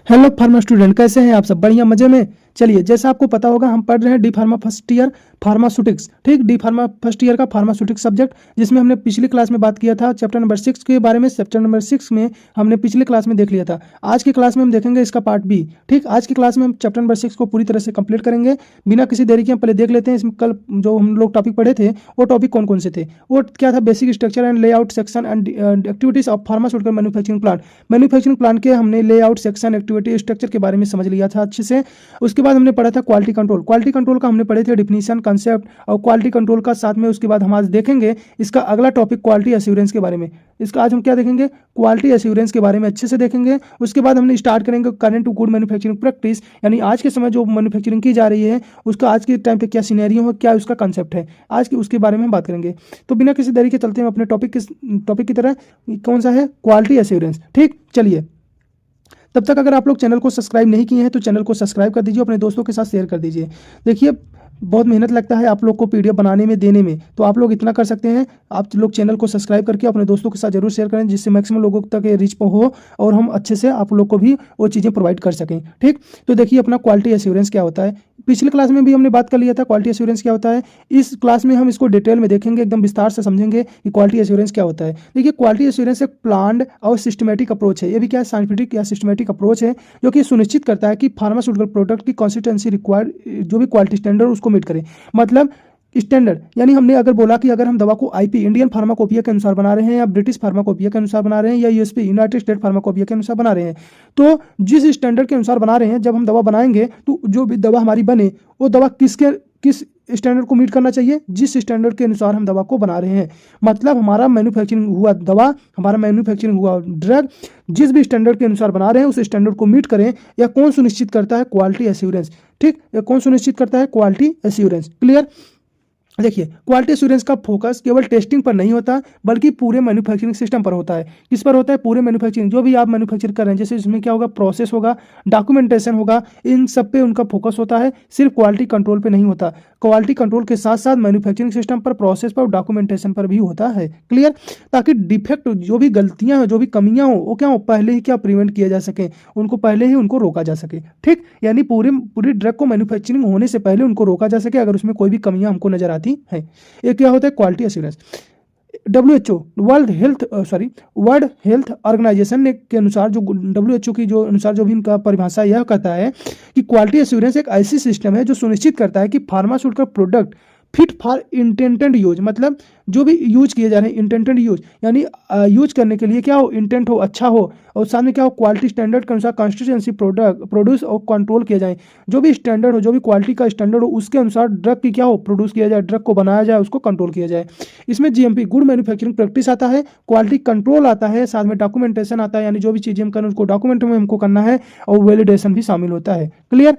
Hello pharma student, कैसे हैं आप सब? बढ़िया, मजे में। चलिए, जैसा आपको पता होगा हम पढ़ रहे हैं D pharma first year pharmaceutics. ठीक, डी फार्मा फर्स्ट ईयर का फार्मास्यूटिक्स सब्जेक्ट, जिसमें हमने पिछली क्लास में बात किया था चैप्टर नंबर 6 के बारे में। चैप्टर नंबर 6 में हमने पिछली क्लास में देख लिया था। आज की क्लास में हम देखेंगे इसका पार्ट बी। ठीक, आज की क्लास में हम चैप्टर नंबर 6 को पूरी तरह से कंप्लीट करेंगे बिना किसी देरी के। हम पहले देख लेते हैं इसमें कल जो हम लोग टॉपिक पढ़े थे वो टॉपिक कौन कौन से थे। वो क्या था? Basic structure and layout section and activities of pharmaceutical manufacturing plant. Manufacturing plant के हमने लेआउट सेक्शन एक्टिविटी स्ट्रक्चर के बारे में समझ लिया था अच्छे से। उसके बाद हमने पढ़ा था क्वालिटी कंट्रोल। क्वालिटी कंट्रोल का हमने पढ़े थे डिफिनीशन, कंसेप्ट और क्वालिटी कंट्रोल का साथ में। उसके बाद हम आज देखेंगे इसका अगला टॉपिक क्वालिटी एश्योरेंस के बारे में। इसका आज हम क्या देखेंगे? क्वालिटी एश्योरेंस के बारे में अच्छे से देखेंगे। उसके बाद हमने स्टार्ट करेंगे current to good manufacturing practice, यानी आज के समय जो मैन्युफैक्चरिंग की जा रही है उसका आज के टाइम पे क्या सिनेरियो है, क्या उसका कंसेप्ट है, आज की उसके बारे में हम बात करेंगे। तो बिना किसी देरी के चलते हैं अपने टॉपिक की तरह। कौन सा है? Quality assurance. ठीक, चलिए। तब तक अगर आप लोग चैनल को सब्सक्राइब नहीं किए हैं तो चैनल को सब्सक्राइब कर दीजिए, अपने दोस्तों के साथ शेयर कर दीजिए। देखिए, बहुत मेहनत लगता है आप लोग को पीडीएफ बनाने में, देने में, तो आप लोग इतना कर सकते हैं, आप लोग चैनल को सब्सक्राइब करके अपने दोस्तों के साथ जरूर शेयर करें, जिससे मैक्सिमम लोगों तक ये रीच हो और हम अच्छे से आप लोग को भी वो चीज़ें प्रोवाइड कर सकें। ठीक, तो देखिए अपना क्वालिटी एश्योरेंस क्या होता है। पिछली क्लास में भी हमने बात कर लिया था क्वालिटी एश्योरेंस क्या होता है। इस क्लास में हम इसको डिटेल में देखेंगे, एकदम विस्तार से समझेंगे कि क्वालिटी एश्योरेंस क्या होता है। देखिए, क्वालिटी एश्योरेंस एक प्लान्ड और सिस्टमेटिक अप्रोच है। ये भी क्या है? साइंटिफिक या सिस्टमेटिक अप्रोच है, जो कि सुनिश्चित करता है कि फार्मास्यूटिकल प्रोडक्ट की कंसिस्टेंसी रिक्वायर्ड जो भी क्वालिटी स्टैंडर्ड उसको मीट करे। मतलब स्टैंडर्ड, यानी हमने अगर बोला कि अगर हम दवा को आईपी इंडियन फार्माकोपिया के अनुसार बना रहे हैं या ब्रिटिश फार्माकोपिया के अनुसार बना रहे हैं या यूएसपी यूनाइटेड स्टेट फार्माकोपिया के अनुसार बना रहे हैं, तो जिस स्टैंडर्ड के अनुसार बना रहे हैं जब हम दवा बनाएंगे तो जो भी दवा हमारी बने वो दवा किस स्टैंडर्ड को मीट करना चाहिए? जिस स्टैंडर्ड के अनुसार हम दवा को बना रहे हैं। मतलब हमारा मैन्युफैक्चरिंग हुआ दवा, हमारा मैन्युफैक्चरिंग हुआ ड्रग जिस भी स्टैंडर्ड के अनुसार बना रहे हैं उस स्टैंडर्ड को मीट करें। या कौन सुनिश्चित करता है? Quality assurance. ठीक, या कौन सुनिश्चित करता है? Quality assurance. क्लियर? देखिए, क्वालिटी एश्योरेंस का फोकस केवल टेस्टिंग पर नहीं होता बल्कि पूरे मैन्युफैक्चरिंग सिस्टम पर होता है। किस पर होता है? पूरे मैन्युफैक्चरिंग, जो भी आप मैन्युफैक्चर कर रहे हैं, जैसे इसमें क्या होगा? प्रोसेस होगा, डॉक्यूमेंटेशन होगा, इन सब पे उनका फोकस होता है। सिर्फ क्वालिटी कंट्रोल पे नहीं होता, क्वालिटी कंट्रोल के साथ साथ मैन्युफैक्चरिंग सिस्टम पर, प्रोसेस पर, डॉक्यूमेंटेशन पर भी होता है। क्लियर? ताकि डिफेक्ट, जो भी गलतियां हैं, जो भी कमियां हो, वो क्या हो? पहले ही क्या प्रिवेंट किया जा सके, उनको पहले ही उनको रोका जा सके। ठीक, यानी पूरी ड्रग को मैन्युफैक्चरिंग होने से पहले उनको रोका जा सके अगर उसमें कोई भी कमियां हमको नजर आती हैं। ये क्या होता है? Quality assurance. WHO World Health Organization ने के अनुसार, जो WHO की जो अनुसार जो भी इनका परिभाषा यह कहता है कि क्वालिटी एश्योरेंस एक ऐसी सिस्टम है जो सुनिश्चित करता है कि pharmaceutical product fit for intended use, मतलब जो भी यूज किए जा रहे हैं, इंटेंटेड यूज यानी यूज करने के लिए क्या हो? इंटेंट हो, अच्छा हो, और साथ में क्या हो? क्वालिटी स्टैंडर्ड के अनुसार कंसिस्टेंसी प्रोड्यूस और कंट्रोल किया जाए। जो भी स्टैंडर्ड हो, जो भी क्वालिटी का स्टैंडर्ड हो, उसके अनुसार ड्रग की क्या हो? प्रोड्यूस किया जाए, ड्रग को बनाया जाए, उसको कंट्रोल किया जाए। इसमें GMP गुड मैन्युफैक्चरिंग प्रैक्टिस आता है, क्वालिटी कंट्रोल आता है, साथ में डॉक्यूमेंटेशन आता है, यानी जो भी चीज़ें हम करें उसको डॉक्यूमेंट में हमको करना है, और वैलिडेशन भी शामिल होता है। Clear?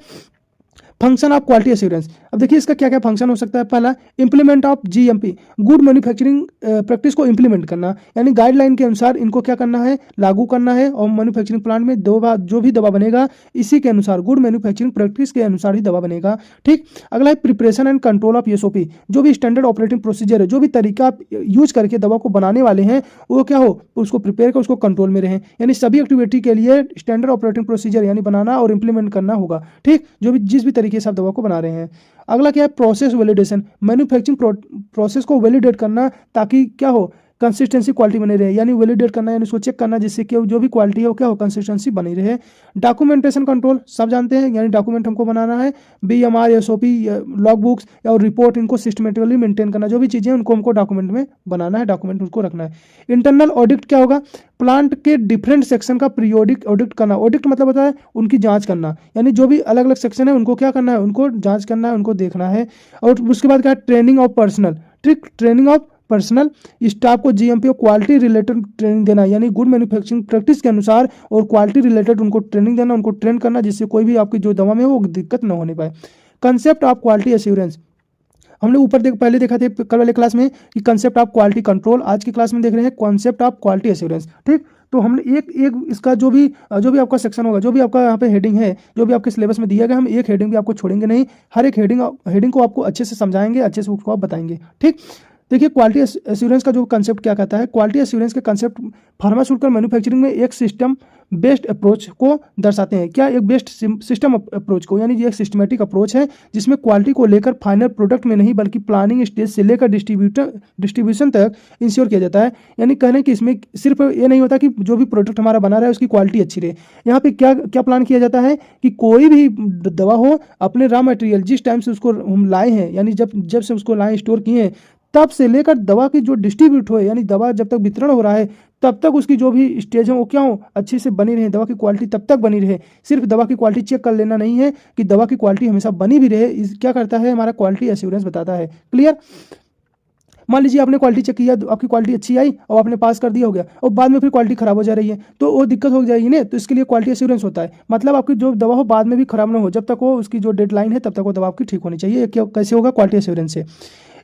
Function of quality assurance. अब देखिए इसका क्या क्या फंक्शन हो सकता है। पहला, implement of GMP good manufacturing practice को इंप्लीमेंट करना, यानी गाइडलाइन के अनुसार इनको क्या करना है? लागू करना है, और मैन्युफैक्चरिंग प्लांट में जो भी दवा बनेगा इसी के अनुसार, गुड मैन्युफैक्चरिंग प्रैक्टिस के अनुसार ही दवा बनेगा। ठीक, अगला है preparation and control of SOP। जो भी स्टैंडर्ड ऑपरेटिंग प्रोसीजर है, जो भी तरीका आप यूज करके दवा को बनाने वाले हैं, वो क्या हो? उसको प्रिपेयर कर, उसको कंट्रोल में रहें। यानी सभी एक्टिविटी के लिए स्टैंडर्ड ऑपरेटिंग प्रोसीजर यानी बनाना और इंप्लीमेंट करना होगा। ठीक, जो भी जिस भी तरीके से आप दवा को बना रहे हैं। अगला क्या है? Process validation. मैन्युफैक्चरिंग प्रोसेस को वैलिडेट करना ताकि क्या हो? कंसिस्टेंसी क्वालिटी बनी रहे, यानी वैलिडेट करना, यानी उसको चेक करना जिससे कि जो भी क्वालिटी है वो क्या हो? कंसिस्टेंसी बनी रहे। डॉक्यूमेंटेशन कंट्रोल सब जानते हैं, यानी डॉक्यूमेंट हमको बनाना है, BMR, SOP, लॉग बुक्स और रिपोर्ट, इनको सिस्टमेटिकली मेंटेन करना। जो भी चीज़ें उनको हमको डॉक्यूमेंट में बनाना है, डॉक्यूमेंट उसको रखना है। इंटरनल ऑडिट क्या होगा? प्लांट के डिफरेंट सेक्शन का पीरियोडिक ऑडिट करना। ऑडिट मतलब होता है उनकी जांच करना, यानी जो भी अलग अलग सेक्शन है उनको क्या करना है? उनको जांच करना है, उनको देखना है। और उसके बाद क्या है? Training of personal. ठीक, ट्रेनिंग ऑफ पर्सनल स्टाफ को GMP और क्वालिटी रिलेटेड ट्रेनिंग देना, यानी गुड मैन्युफैक्चरिंग प्रैक्टिस के अनुसार और क्वालिटी रिलेटेड उनको ट्रेनिंग देना, उनको ट्रेन करना, जिससे कोई भी आपकी जो दवा में वो दिक्कत न होने पाए। कंसेप्ट ऑफ क्वालिटी एश्योरेंस हमने ऊपर पहले देखा थे कल वाले क्लास में कि कंसेप्ट ऑफ क्वालिटी कंट्रोल। आज की क्लास में देख रहे हैं कॉन्सेप्ट ऑफ क्वालिटी एश्योरेंस। ठीक, तो हमने एक इसका जो भी आपका सेक्शन होगा, जो भी आपका यहाँ पे हेडिंग है, जो भी आपके सिलेबस में दिया गया, हम एक हेडिंग भी आपको छोड़ेंगे नहीं। हर एक हेडिंग को आपको अच्छे से समझाएंगे, अच्छे से उसको आप बताएंगे। ठीक, देखिए क्वालिटी एश्योरेंस का जो कंसेप्ट क्या कहता है। क्वालिटी एश्योरेंस के कंसेप्ट फार्मास्यूटिकल मैन्युफैक्चरिंग में एक सिस्टम बेस्ट अप्रोच को दर्शाते हैं। क्या? एक बेस्ट सिस्टम अप्रोच को, यानी ये एक सिस्टमेटिक अप्रोच है जिसमें क्वालिटी को लेकर फाइनल प्रोडक्ट में नहीं बल्कि प्लानिंग स्टेज से लेकर डिस्ट्रीब्यूशन तक इंश्योर किया जाता है। यानी कहने कि इसमें सिर्फ ये नहीं होता कि जो भी प्रोडक्ट हमारा बना रहा है उसकी क्वालिटी अच्छी रहे, यहाँ पे क्या क्या प्लान किया जाता है कि कोई भी दवा हो, अपने रॉ मटेरियल जिस टाइम से उसको हम लाए हैं, यानी जब से उसको लाए स्टोर किए हैं, तब से लेकर दवा की जो डिस्ट्रीब्यूट हो, यानी दवा जब तक वितरण हो रहा है तब तक उसकी जो भी स्टेज है वो क्या हो, अच्छे से बनी रहे, दवा की क्वालिटी तब तक बनी रहे। सिर्फ दवा की क्वालिटी चेक कर लेना नहीं है कि दवा की क्वालिटी हमेशा बनी भी रहे, क्या करता है हमारा क्वालिटी एश्योरेंस बताता है। क्लियर? मान लीजिए आपने क्वालिटी चेक किया, आपकी क्वालिटी अच्छी आई और आपने पास कर दिया, हो गया, और बाद में फिर क्वालिटी खराब हो जा रही है तो वो दिक्कत हो जाएगी ना। तो इसके लिए क्वालिटी एश्योरेंस होता है, मतलब आपकी जो दवा हो बाद में भी खराब ना हो, जब तक वो उसकी जो डेडलाइन है तब तक वो दवा आपकी ठीक होनी चाहिए। कैसे होगा? क्वालिटी एश्योरेंस से।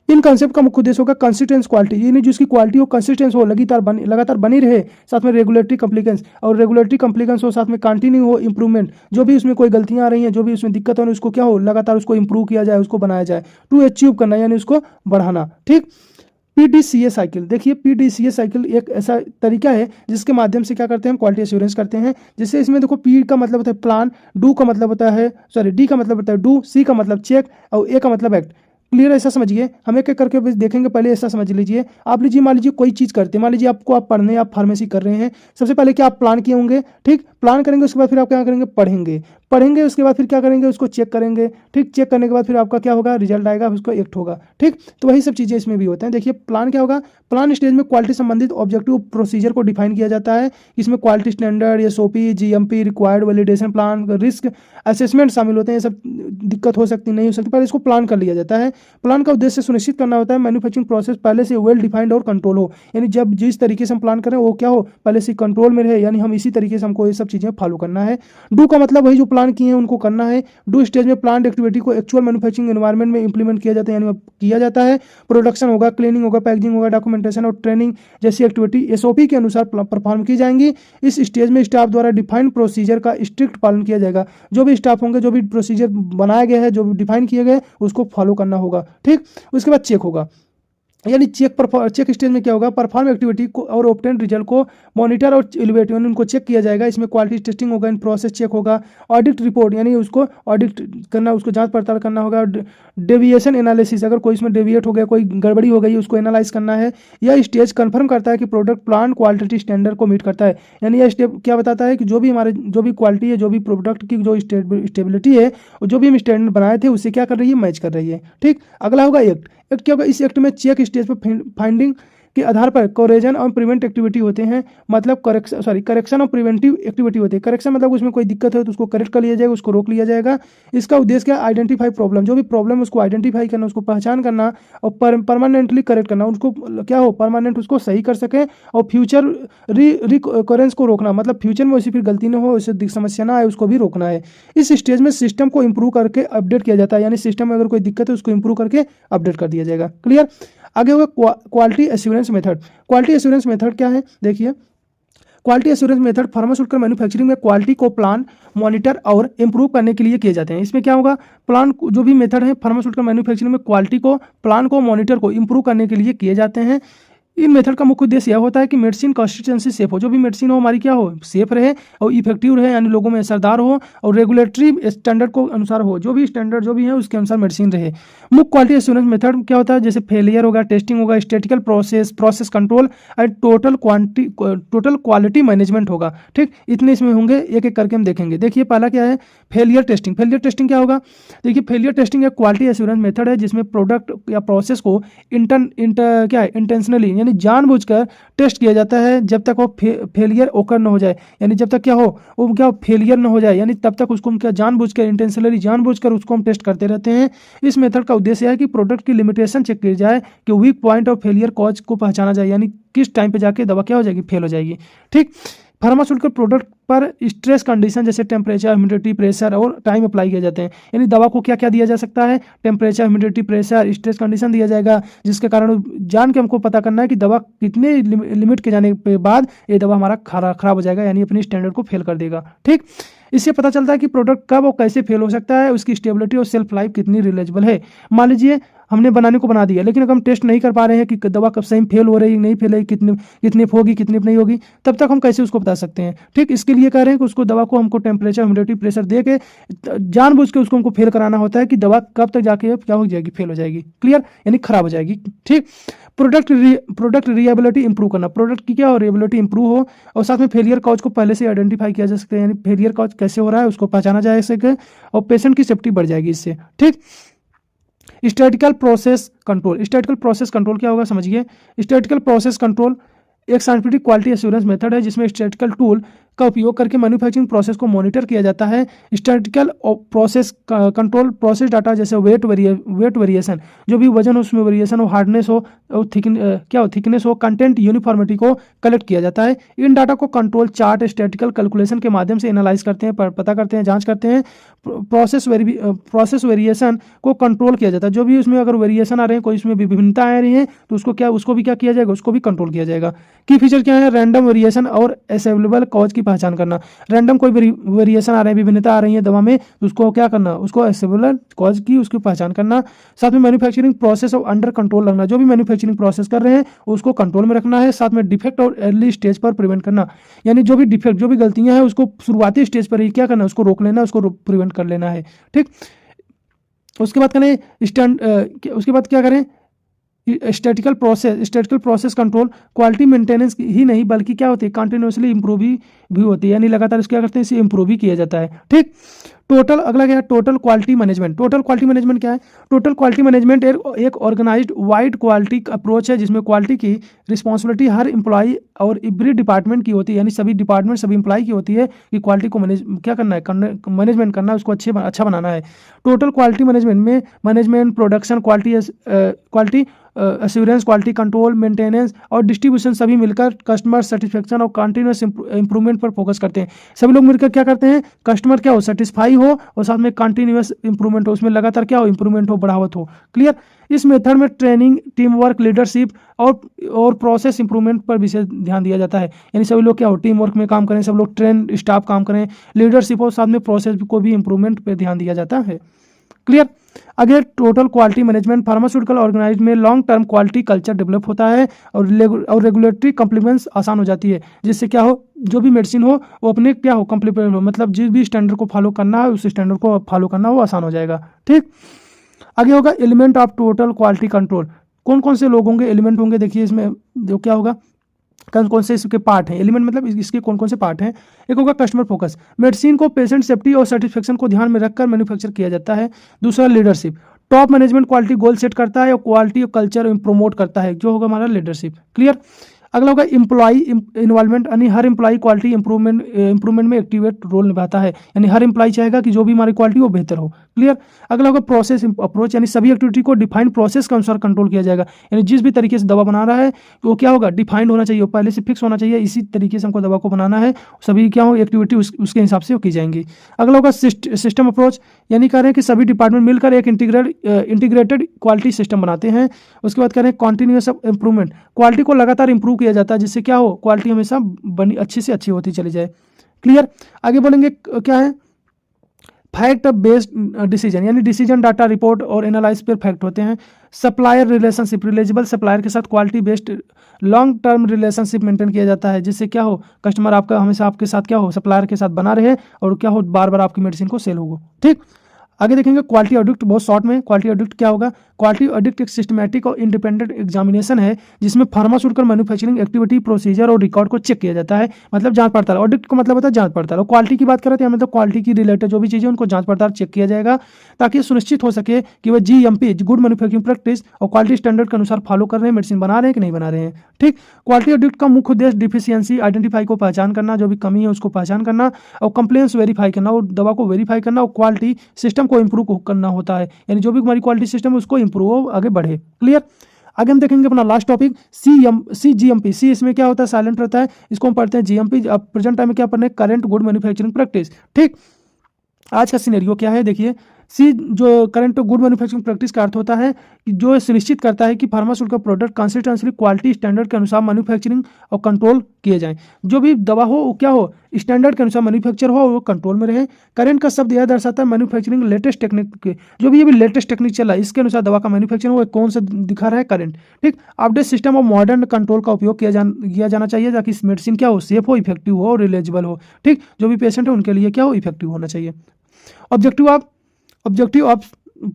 इन कॉन्सेप्ट का मुख्य उद्देश्य होगा कंसिस्टेंस क्वालिटी, यानी जिसकी क्वालिटी हो कंसिस्टेंस हो, लगातार बनी रहे, साथ में रेगुलेटरी कम्प्लिकेंस, और रेगुलेटरी कम्प्लिकेंस हो, साथ में कंटिन्यू हो इंप्रूवमेंट, जो भी उसमें कोई गलतियां आ रही हैं, जो भी उसमें दिक्कत हो, उसको क्या हो, लगातार उसको इंप्रूव किया जाए, उसको बनाया जाए, टू अचीव करना यानी उसको बढ़ाना। ठीक। पीडीसीए साइकिल, देखिए पीडीसीए साइकिल एक ऐसा तरीका है जिसके माध्यम से क्या करते हैं हम क्वालिटी एश्योरेंस करते हैं। जैसे इसमें देखो, पी का मतलब होता है प्लान, डू का मतलब होता है डी का मतलब होता है डू, सी का मतलब चेक, और ए का मतलब एक्ट। क्लियर? ऐसा समझिए, हम एक एक करके देखेंगे, पहले ऐसा समझ लीजिए। आप लीजिए, मान लीजिए कोई चीज़ करते हैं, मान लीजिए आप पढ़ने, आप फार्मेसी कर रहे हैं, सबसे पहले क्या आप प्लान किए होंगे, ठीक, प्लान करेंगे, उसके बाद फिर आप क्या करेंगे, पढ़ेंगे, उसके बाद फिर क्या करेंगे, उसको चेक करेंगे, ठीक, चेक करने के बाद फिर आपका क्या होगा, रिजल्ट आएगा, उसको एक्ट होगा, ठीक। तो वही सब चीज़ें इसमें भी होते हैं। देखिए प्लान क्या होगा, प्लान स्टेज में क्वालिटी संबंधित ऑब्जेक्टिव प्रोसीजर को डिफाइन किया जाता है। इसमें quality standard, SOP, GMP, required validation plan, risk assessment शामिल होते हैं। ये सब दिक्कत हो सकती नहीं हो सकती, पर इसको प्लान कर लिया जाता है। प्लान का उद्देश्य सुनिश्चित करना होता है मैन्युफैक्चरिंग प्रोसेस पहले से वेल डिफाइंड और कंट्रोल हो, यानी जब जिस तरीके से हम प्लान करें वो क्या हो, पहले से कंट्रोल में रहे, यानी हम इसी तरीके से हमको ये सब चीज़ें फॉलो करना है। डू का मतलब वही जो प्लान किए हैं उनको करना है। डू स्टेज में प्लान एक्टिविटी को एक्चुअल मैन्युफैक्चरिंग एनवायरनमेंट में इंप्लीमेंट किया जाता है, यानी किया जाता है। प्रोडक्शन होगा, क्लीनिंग होगा, पैकेजिंग होगा, डॉक्यूमेंटेशन और ट्रेनिंग जैसी एक्टिविटी एसओपी के अनुसार परफॉर्म की जाएंगी। इस स्टेज में स्टाफ द्वारा डिफाइंड प्रोसीजर का स्ट्रिक्ट पालन किया जाएगा। जो भी स्टाफ होंगे, जो भी प्रोसीजर बनाया गया है, जो भी डिफाइन किए गए, उसको फॉलो करना होगा, ठीक। उसके बाद चेक होगा, यानी चेक स्टेज में क्या होगा, परफॉर्म एक्टिविटी को और ऑब्टेन रिजल्ट को मॉनिटर और इवेलुएट, यानी उनको चेक किया जाएगा। इसमें क्वालिटी टेस्टिंग होगा, इन प्रोसेस चेक होगा, ऑडिट रिपोर्ट, यानी उसको ऑडिट करना, उसको जांच पड़ताल करना होगा। डेविएशन एनालिसिस, अगर कोई इसमें डेविएट हो गया, कोई गड़बड़ी हो गई, उसको एनालाइज करना है। यह स्टेज कंफर्म करता है कि प्रोडक्ट प्लान क्वालिटी स्टैंडर्ड को मीट करता है, यानी यह स्टेप क्या बताता है कि जो भी क्वालिटी है, जो भी प्रोडक्ट की जो स्टेबिलिटी है, जो भी हम स्टैंडर्ड बनाए थे उससे क्या कर रही है, मैच कर रही है, ठीक। अगला होगा एक्ट क्या होगा, इस एक्ट में चेक स्टेज पर फाइंडिंग के आधार पर कोरेजन और प्रिवेंट एक्टिविटी होते हैं, मतलब करेक्शन और प्रिवेंटिव एक्टिविटी होती है। करेक्शन मतलब उसमें कोई दिक्कत है तो उसको करेक्ट कर लिया जाएगा, उसको रोक लिया जाएगा। इसका उद्देश्य क्या, आइडेंटिफाई प्रॉब्लम, जो भी प्रॉब्लम उसको आइडेंटिफाई करना, उसको पहचान करना और परमानेंटली करेक्ट करना, उसको क्या हो, परमानेंट उसको सही कर सके, और फ्यूचर रिकरेंस को रोकना, मतलब फ्यूचर में उसी फिर गलती ना हो, उससे समस्या ना आए, उसको भी रोकना है। इस स्टेज में सिस्टम को इंप्रूव करके अपडेट किया जाता है, यानी सिस्टम में अगर कोई दिक्कत है उसको इंप्रूव करके अपडेट कर दिया जाएगा। क्लियर? आगे होगा quality assurance method. Quality assurance method क्या है, देखिए quality assurance method pharmaceutical manufacturing में क्वालिटी को प्लान, मॉनिटर और इंप्रूव करने के लिए किए जाते हैं। इसमें क्या होगा, प्लान जो भी मेथड है फार्मास्यूटिकल मैन्युफैक्चरिंग में क्वालिटी को, प्लान को, मॉनिटर को इंप्रूव करने के लिए किए जाते हैं। इन मेथड का मुख्य उद्देश्य यह होता है कि मेडिसिन कंसिस्टेंसी सेफ हो, जो भी मेडिसिन हो हमारी क्या हो, सेफ रहे और इफेक्टिव रहे, यानी लोगों में असरदार हो, और रेगुलेटरी स्टैंडर्ड को अनुसार हो, जो भी स्टैंडर्ड जो भी है उसके अनुसार मेडिसिन रहे। मुख्य क्वालिटी एश्योरेंस मेथड क्या होता है, जैसे फेलियर होगा, टेस्टिंग होगा, statistical process control and total quality management होगा, ठीक। इतने इसमें होंगे, एक एक करके हम देखेंगे। देखिए पहला क्या है, फेलियर टेस्टिंग। फेलियर टेस्टिंग क्या होगा, देखिए फेलियर टेस्टिंग एक क्वालिटी एश्योरेंस मेथड है जिसमें प्रोडक्ट या प्रोसेस को इंटेंशनली, यानी जानबूझकर टेस्ट किया जाता है जब तक वो फेलियर ओकर न हो जाए, यानी जब तक क्या हो, वो क्या फेलियर न हो जाए, यानी तब तक उसको हम क्या जानबूझकर, इंटेंशनली जानबूझकर उसको हम टेस्ट करते रहते हैं। इस मेथड का उद्देश्य है कि प्रोडक्ट की लिमिटेशन चेक की जाए, कि वीक पॉइंट और फेलियर कॉज को पहचाना जाए, यानी किस टाइम पे जाके दवा क्या हो जाएगी, फेल हो जाएगी, ठीक। फार्मास्यूटिकल प्रोडक्ट पर स्ट्रेस कंडीशन जैसे टेम्परेचर, ह्यूमिडिटी, प्रेशर और टाइम अप्लाई किए जाते हैं, यानी दवा को क्या क्या दिया जा सकता है, temperature, humidity, pressure, stress condition दिया जाएगा, जिसके कारण जान के हमको पता करना है कि दवा कितने लिमिट के जाने के बाद ये दवा हमारा खराब हो जाएगा, यानी अपनी स्टैंडर्ड को फेल कर देगा, ठीक। इससे पता चलता है कि प्रोडक्ट कब और कैसे फेल हो सकता है, उसकी स्टेबिलिटी और सेल्फ लाइफ कितनी रिलायबल है। मान लीजिए हमने बनाने को बना दिया, लेकिन अगर हम टेस्ट नहीं कर पा रहे हैं कि दवा कब सही फेल हो रही है नहीं फेल रही, कितनी होगी कितनी नहीं होगी, तब तक हम कैसे उसको बता सकते हैं। ठीक, इसके लिए कह रहे हैं कि उसको दवा को हमको टेम्परेचर ह्यूमिडिटी प्रेशर दे के जानबूझ के उसको हमको फेल कराना होता है कि दवा कब तक जाके क्या हो जाएगी, फेल हो जाएगी। क्लियर, यानी खराब हो जाएगी। ठीक, प्रोडक्ट रिएबिलिटी इंप्रूव करना, प्रोडक्ट की क्या हो रिएबिलिटी इंप्रूव हो, और साथ में फेलियर कॉज को पहले से आइडेंटिफाई किया जा सकता है, यानी फेलियर कॉज कैसे हो रहा है उसको पहचाना जा सके और पेशेंट की सेफ्टी बढ़ जाएगी इससे। ठीक, statistical process control, statistical process control क्या होगा समझिए। स्टैटिकल प्रोसेस कंट्रोल एक साइंटिफिक क्वालिटी एश्योरेंस मेथड है जिसमें स्टैटिकल टूल का उपयोग करके मैन्युफैक्चरिंग प्रोसेस को मॉनिटर किया जाता है। Statistical process control process data जैसे वेट वेरिएशन, जो भी वजन हो उसमें वेरिएशन हो, हार्डनेस हो और थिकनेस हो, कंटेंट यूनिफॉर्मिटी को कलेक्ट किया जाता है। इन डाटा को कंट्रोल चार्ट स्टैटिकल कैलकुलेशन के माध्यम से एनालाइज करते हैं, पता करते हैं, जांच करते हैं। प्रोसेस वेरिएशन को कंट्रोल किया जाता है, जो भी उसमें अगर वेरिएशन आ रहे हैं, कोई उसमें विभिन्नता आ रही है तो उसको भी क्या किया जाएगा, उसको भी कंट्रोल किया जाएगा। की फीचर क्या है, रैंडम वेरिएशन और असेबल कॉज की पहचान करना। रैंडम कोई वेरिएशन आ रहे हैं, विभिन्नता आ रही है दवा में, तो उसको क्या करना, उसको असेबल कॉज की उसकी पहचान करना। साथ में मैन्युफैक्चरिंग प्रोसेस और अंडर कंट्रोल रखना, जो भी मैन्युफैक्चरिंग प्रोसेस कर रहे हैं उसको कंट्रोल में रखना है। साथ में डिफेक्ट और अर्ली स्टेज पर प्रिवेंट करना, यानी जो भी डिफेक्ट जो भी गलतियां हैं उसको शुरुआती स्टेज पर ही क्या करना, उसको रोक लेना, उसको प्रिवेंट कर लेना है। ठीक, उसके बाद करें उसके बाद क्या करें, statistical process control quality maintenance ही नहीं बल्कि क्या होती है, कंटिन्यूसली इंप्रूव भी होती है, यानी लगातार क्या करते हैं, इसे इंप्रूव भी किया जाता है। ठीक, अगला क्या है, total quality management. Total quality management क्या है, टोटल क्वालिटी मैनेजमेंट एक ऑर्गेनाइज्ड वाइड क्वालिटी अप्रोच है जिसमें क्वालिटी की रिस्पॉन्सिबिलिटी हर एम्प्लॉई और एवरी डिपार्टमेंट की होती है, यानी सभी डिपार्टमेंट सभी एम्प्लॉई की होती है कि क्वालिटी को क्या करना है, मैनेजमेंट करना है, उसको अच्छा बनाना है। टोटल क्वालिटी मैनेजमेंट में management, production, quality assurance, quality control, maintenance और डिस्ट्रीब्यूशन सभी मिलकर कस्टमर सेटिस्फेक्शन और कंटिन्यूस इंप्रूवमेंट पर फोकस करते हैं। सभी लोग मिलकर क्या करते हैं, कस्टमर क्या हो, सेटिस्फाई हो और साथ में कंटिन्यूस इंप्रूवमेंट हो, उसमें लगातार क्या हो, इंप्रूवमेंट हो, बढ़ावत हो। क्लियर, इस मेथड में ट्रेनिंग, टीम वर्क, लीडरशिप और प्रोसेस इंप्रूवमेंट पर विशेष ध्यान दिया जाता है, यानी सभी लोग क्या हो, टीम वर्क में काम करें, सब लोग ट्रेन स्टाफ काम करें, लीडरशिप और साथ में प्रोसेस को भी इंप्रूवमेंट पर ध्यान दिया जाता है। क्लियर, आगे total quality management pharmaceutical organise में long term quality culture develop होता है और रेगुलेटरी कम्प्लीमेंट्स आसान हो जाती है, जिससे क्या हो, जो भी मेडिसिन हो वो अपने क्या हो, कम्प्लीमेंट हो, मतलब जिस भी स्टैंडर्ड को फॉलो करना है उस स्टैंडर्ड को फॉलो करना वो आसान हो जाएगा। ठीक, आगे होगा element of total quality control. कौन कौन से लोग होंगे, एलिमेंट होंगे, देखिए इसमें जो क्या होगा, कौन कौन से इसके पार्ट हैं, एलिमेंट मतलब इसके कौन कौन से पार्ट हैं। एक होगा कस्टमर फोकस, मेडिसिन को पेशेंट सेफ्टी और सेटिस्फेक्शन को ध्यान में रखकर मैन्युफैक्चर किया जाता है। दूसरा leadership, top management quality goal set करता है और क्वालिटी और कल्चर प्रमोट करता है, जो होगा हमारा लीडरशिप। क्लियर, अगला होगा इम्प्लॉई इन्वॉल्वमेंट, यानी हर इम्प्लॉई क्वालिटी इंप्रूवमेंट में एक्टिवेट रोल निभाता है, यानी हर इम्प्लॉई चाहेगा कि जो भी हमारी क्वालिटी वो बेहतर हो। क्लियर, अगला होगा प्रोसेस अप्रोच, यानी सभी एक्टिविटी को डिफाइंड प्रोसेस के अनुसार कंट्रोल किया जाएगा, यानी जिस भी तरीके से दवा बना रहा है तो वो क्या होगा, डिफाइंड होना चाहिए, पहले से फिक्स होना चाहिए, इसी तरीके से हमको दवा को बनाना है, सभी क्या हो एक्टिविटी उसके हिसाब से की जाएंगी। अगला होगा सिस्टम अप्रोच, यानी कह रहे हैं कि सभी डिपार्टमेंट मिलकर एक इंटीग्रेटेड क्वालिटी सिस्टम बनाते हैं। उसके बाद कह रहे हैं कॉन्टिन्यूस इंप्रूवमेंट, क्वालिटी को लगातार इंप्रूव किया जाता है जिससे क्या हो, क्वालिटी हमेशा बनी अच्छी से अच्छी होती चली जाए। क्लियर, आगे बोलेंगे क्या है, फैक्ट बेस्ड डिसीजन, यानी डिसीजन डाटा रिपोर्ट और एनालाइज पर फैक्ट होते हैं। सप्लायर रिलेशनशिप, रिलेजेबल सप्लायर के साथ quality based long term relationship maintain किया जाता है, जिससे क्या हो, कस्टमर आपका हमेशा आपके साथ क्या हो, सप्लायर के साथ बना रहे और क्या हो, बार बार आपकी मेडिसिन को सेल हो। ठीक, आगे देखेंगे क्वालिटी ऑडिट, बहुत शॉर्ट में क्वालिटी ऑडिट क्या होगा। क्वालिटी ऑडिट एक सिस्टमैटिक और इंडिपेंडेंट एग्जामिनेशन है जिसमें फार्मास्यूटिकल मैन्युफैक्चरिंग एक्टिविटी, प्रोसीजर और रिकॉर्ड को चेक किया जाता है, मतलब जांच पड़ताल। ऑडिट का मतलब होता है जांच पड़ताल, और क्वालिटी की बात करें तो मतलब क्वालिटी की रिलेटेड जो भी चीज़ें उनको जांच पड़ताल चेक किया जाएगा ताकि सुनिश्चित हो सके कि वह GMP गुड मैन्युफैक्चरिंग प्रैक्टिस और क्वालिटी स्टैंडर्ड के अनुसार फॉलो कर रहे हैं, मेडिसिन बना रहे हैं कि नहीं बना रहे हैं। ठीक, क्वालिटी ऑडिट का मुख्य उद्देश्य डिफिशियंसी आइडेंटिफाई को पहचान करना, जो भी कमी है उसको पहचान करना और कंप्लेंट्स वेरीफाई करना और दवा को वेरीफाई करना और क्वालिटी सिस्टम को इंप्रूव करना होता है, यानी जो भी हमारी क्वालिटी सिस्टम है उसको इंप्रूव आगे बढ़े। क्लियर, आगे हम देखेंगे अपना लास्ट टॉपिक CGMP। सी इसमें क्या होता है, साइलेंट रहता है, इसको हम पढ़ते हैं GMP। अब प्रेजेंट टाइम में क्या पढ़ने, करंट गुड मैन्युफैक्चरिंग प्रैक्टिस। ठीक, आज का सिनेरियो क्या है, देखिए सी जो करंट गुड मैन्युफैक्चरिंग प्रैक्टिस का अर्थ होता है कि जो सुनिश्चित करता है कि pharmaceutical product consistently quality standard के अनुसार मैन्युफैक्चरिंग और कंट्रोल किए जाएं। जो भी दवा हो वो क्या हो, स्टैंडर्ड के अनुसार मैन्युफैक्चर हो, वो कंट्रोल में रहे। करंट का शब्द यह दर्शाता है मैन्युफैक्चरिंग लेटेस्ट टेक्निक के, जो भी ये भी लेटेस्ट टेक्निक चल रहा है इसके अनुसार दवा का मैन्युफैक्चरिंग वो कौन सा दिखा रहा है, करंट। ठीक, अपडेट सिस्टम और मॉडर्न कंट्रोल का उपयोग किया जाना चाहिए ताकि मेडिसिन क्या हो, सेफ हो, इफेक्टिव हो और रिलेजेबल हो। ठीक, जो भी पेशेंट है उनके लिए क्या हो, इफेक्टिव होना चाहिए। Objective of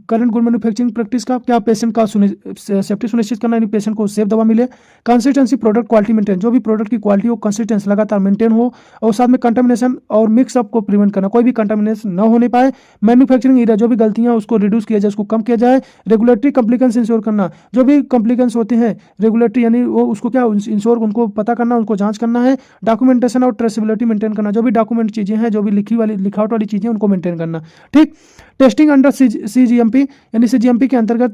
current good manufacturing practice का क्या, पेशेंट का सेफ्टी सुनिश्चित करना, यानी पेशेंट को सेफ दवा मिले। कंसिस्टेंसी प्रोडक्ट क्वालिटी मेंटेन, जो भी प्रोडक्ट की क्वालिटी हो कंसिस्टेंस लगातार मेंटेन हो, और साथ में कंटामिनेशन और मिक्सअप को प्रिवेंट करना, कोई भी कंटामिनेशन न होने पाए। मैन्युफैक्चरिंग एरिया, जो भी गलतियां उसको रिड्यूस किया जाए, उसको कम किया जाए। रेगुलेटरी कॉम्प्लिकेंस इंश्योर करना, जो भी कॉम्प्लिकेंस होते हैं रेगुलेटरी यानी वो उसको क्या इंश्योर, उनको पता करना, उनको जांच करना है। डॉक्यूमेंटेशन और ट्रेसेबिलिटी मेंटेन करना, जो भी डॉक्यूमेंट चीजें हैं, जो भी लिखावट वाली चीजें उनको मेंटेन करना। ठीक, टेस्टिंग अंडर CGMP यानी CGMP के अंतर्गत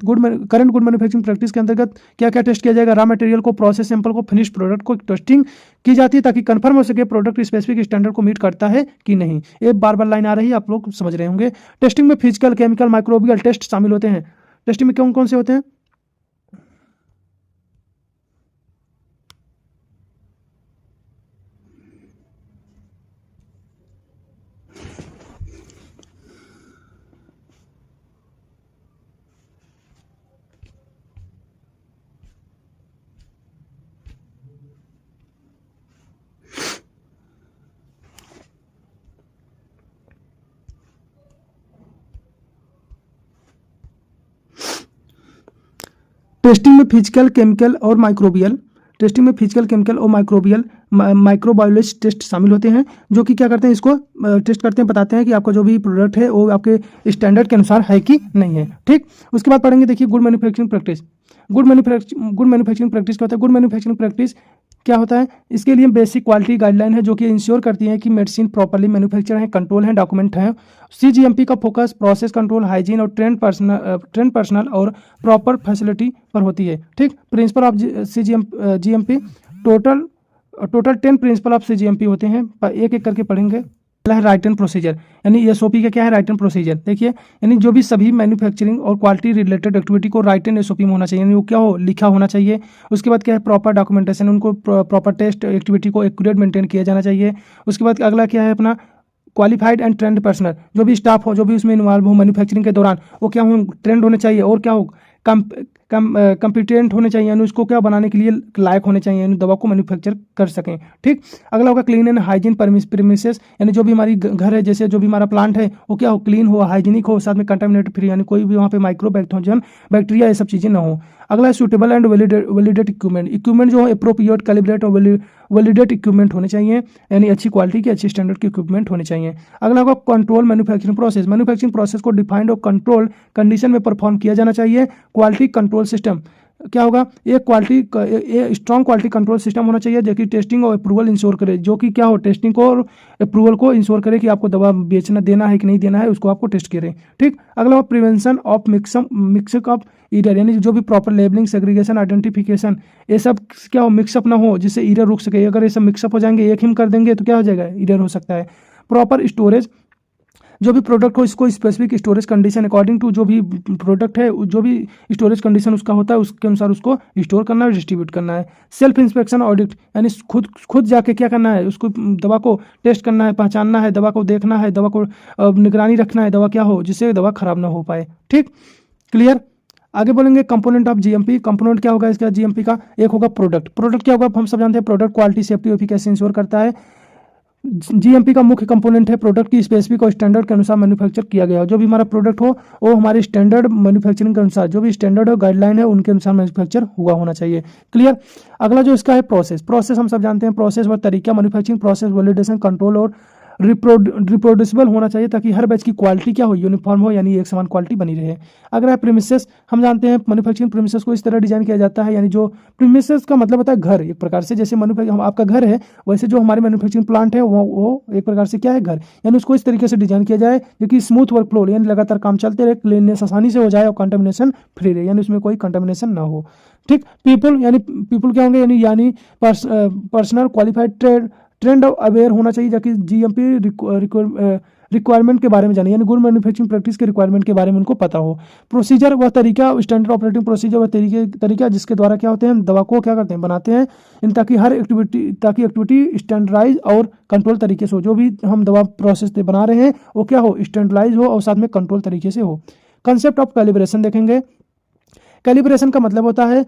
करंट गुड मैन्युफैक्चरिंग प्रैक्टिस के अंतर्गत क्या क्या टेस्ट किया जाएगा, रॉ मटेरियल को, प्रोसेस सैंपल को, फिनिश प्रोडक्ट को टेस्टिंग की जाती है ताकि कंफर्म हो सके प्रोडक्ट स्पेसिफिक स्टैंडर्ड को मीट करता है कि नहीं। ये बार बार लाइन आ रही है, आप लोग समझ रहे होंगे। टेस्टिंग में फिजिकल, केमिकल, माइक्रोबियल टेस्ट शामिल होते हैं। टेस्टिंग में कौन कौन से होते हैं? टेस्टिंग में फिजिकल, केमिकल और माइक्रोबियल, टेस्टिंग में फिजिकल, केमिकल और माइक्रोबायोलॉजी टेस्ट शामिल होते हैं, जो कि क्या करते हैं, इसको टेस्ट करते हैं, बताते हैं कि आपका जो भी प्रोडक्ट है वो आपके स्टैंडर्ड के अनुसार है कि नहीं है। ठीक, उसके बाद पढ़ेंगे, देखिए good manufacturing practice. Good manufacturing practice क्या होता है? गुड मैन्युफैक्चरिंग प्रैक्टिस क्या होता है? इसके लिए बेसिक क्वालिटी गाइडलाइन है जो कि इंश्योर करती है कि मेडिसिन प्रॉपर्ली मैन्युफैक्चर है, कंट्रोल है, डॉक्यूमेंट है। CGMP का फोकस प्रोसेस कंट्रोल, हाइजीन और ट्रेंड पर्सनल और प्रॉपर फैसिलिटी पर होती है। ठीक, principle of GMP total 10 principle of CGMP होते हैं, एक एक करके पढ़ेंगे। पहला है राइट एंड प्रोसीजर, यानी SOP का क्या है, राइट एंड प्रोसीजर। देखिए, यानी जो भी सभी मैन्युफैक्चरिंग और क्वालिटी रिलेटेड एक्टिविटी को राइट एंड SOP में होना चाहिए, यानी वो क्या हो, लिखा होना चाहिए। उसके बाद क्या है, प्रॉपर डॉक्यूमेंटेशन, उनको प्रॉपर टेस्ट एक्टिविटी को एक्यूरेट मेंटेन किया जाना चाहिए। उसके बाद अगला क्या है अपना क्वालिफाइड एंड ट्रेंड पर्सनल, जो भी स्टाफ हो, जो भी उसमें इन्वॉल्व हो मैन्युफैक्चरिंग के दौरान, वो क्या हो, ट्रेंड होने चाहिए और क्या हो, कम्पिटेंट होने चाहिए, यानी उसको क्या बनाने के लिए लायक होने चाहिए, यानी दवा को मैन्युफैक्चर कर सकें। ठीक, अगला होगा क्लीन एंड हाइजीन प्रीमिसेस, यानी जो भी हमारी घर है, जैसे जो भी हमारा प्लांट है वो क्या हो, क्लीन हो, हाइजीनिक हो, साथ में कंटामिनेट फ्री, यानी कोई भी वहाँ पे माइक्रो बैक्टीरिया ये सब चीज़ें ना हो। अगला है सूटेबल एंड वैलिडेट इक्विपमेंट जो है अप्रोप्रिएट, कैलिब्रेट और वैलिडेट इक्विपमेंट होने चाहिए, यानी अच्छी क्वालिटी के, अच्छी स्टैंडर्ड के इक्विपमेंट होने चाहिए। अगला होगा कंट्रोल मैन्युफैक्चरिंग प्रोसेस को डिफाइंड और कंट्रोल कंडीशन में परफॉर्म किया जाना चाहिए। क्वालिटी कंट्रोल सिस्टम क्या होगा, एक स्ट्रॉन्ग क्वालिटी कंट्रोल सिस्टम होना चाहिए जो कि टेस्टिंग और अप्रूवल इंश्योर करे, जो कि क्या हो, टेस्टिंग को और अप्रूवल को इंश्योर करे कि आपको दवा बेचना देना है कि नहीं देना है, उसको आपको टेस्ट करें। ठीक, अगला prevention of mix up of error, यानी जो भी प्रॉपर लेबलिंग, सेग्रीगेशन, आइडेंटिफिकेशन, ये सब क्या हो, मिक्सअप ना हो, जिससे ईरर रुक सके। अगर ये सब मिक्सअप हो जाएंगे, एक हिम कर देंगे तो क्या हो जाएगा, ईरर हो सकता है। प्रॉपर स्टोरेज, जो भी प्रोडक्ट हो इसको specific storage condition according to जो भी प्रोडक्ट है, जो भी स्टोरेज कंडीशन उसका होता है उसके अनुसार उसको स्टोर करना है, डिस्ट्रीब्यूट करना है। सेल्फ इंस्पेक्शन ऑडिट, यानी खुद जाके क्या करना है, उसको दवा को टेस्ट करना है, पहचानना है, दवा को देखना है, दवा को निगरानी रखना है, दवा क्या हो जिससे दवा खराब ना हो पाए। ठीक, क्लियर। आगे बोलेंगे कंपोनेंट ऑफ GMP। कंपोनेंट क्या होगा इसका GMP का? एक होगा प्रोडक्ट क्या होगा, हम सब जानते हैं product quality, safety, efficacy ensure करता है। GMP का मुख्य कंपोनेंट है प्रोडक्ट की स्पेसिफिक और स्टैंडर्ड के अनुसार मैन्युफैक्चर किया गया हो। जो भी हमारा प्रोडक्ट हो वो हमारे स्टैंडर्ड मैन्युफैक्चरिंग के अनुसार, जो भी स्टैंडर्ड और गाइडलाइन है उनके अनुसार मैन्युफैक्चर हुआ होना चाहिए। क्लियर। अगला जो इसका है प्रोसेस हम सब जानते हैं प्रोसेस व तरीका, मैन्युफैक्चरिंग प्रोसेस, वैलिडेशन, कंट्रोल और रिप्रोड्यूसिबल होना चाहिए ताकि हर बैच की क्वालिटी क्या हो, यूनिफॉर्म हो, यानी एक समान क्वालिटी बनी रहे। अगर है प्रीमिसेस, हम जानते हैं मैन्युफैक्चरिंग प्रीमिसेस को इस तरह डिजाइन किया जाता है, यानी जो प्रीमिसेस का मतलब होता है घर, एक प्रकार से जैसे मैन्युफैक्चरिंग आपका घर है वैसे जो हमारे मैन्युफैक्चरिंग प्लांट है वो एक प्रकार से क्या है, घर, यानी उसको इस तरीके से डिजाइन किया जाए जो कि स्मूथ वर्क फ्लो, यानी लगातार काम चलते रहे, क्लीननेस आसानी से हो जाए और कंटामिनेशन फ्री रहे, यानी उसमें कोई कंटामिनेशन ना हो। ठीक। पीपल क्या होंगे, यानी पर्सनल क्वालिफाइड ट्रेंड अवेयर होना चाहिए, ताकि GMP रिक्वायरमेंट के बारे में जाने, यानी गुड मैन्युफैक्चरिंग प्रैक्टिस के रिक्वायरमेंट के बारे में उनको पता हो। प्रोसीजर वह तरीका, स्टैंडर्ड ऑपरेटिंग प्रोसीजर वह तरीका जिसके द्वारा क्या होते हैं, हम दवा को क्या करते हैं, बनाते हैं, ताकि एक्टिविटी स्टैंडर्डाइज और कंट्रोल तरीके से हो। जो भी हम दवा प्रोसेस बना रहे हैं वो क्या हो, स्टैंडर्डाइज हो और साथ में कंट्रोल तरीके से हो। कंसेप्ट ऑफ कैलिब्रेशन देखेंगे। कैलिब्रेशन का मतलब होता है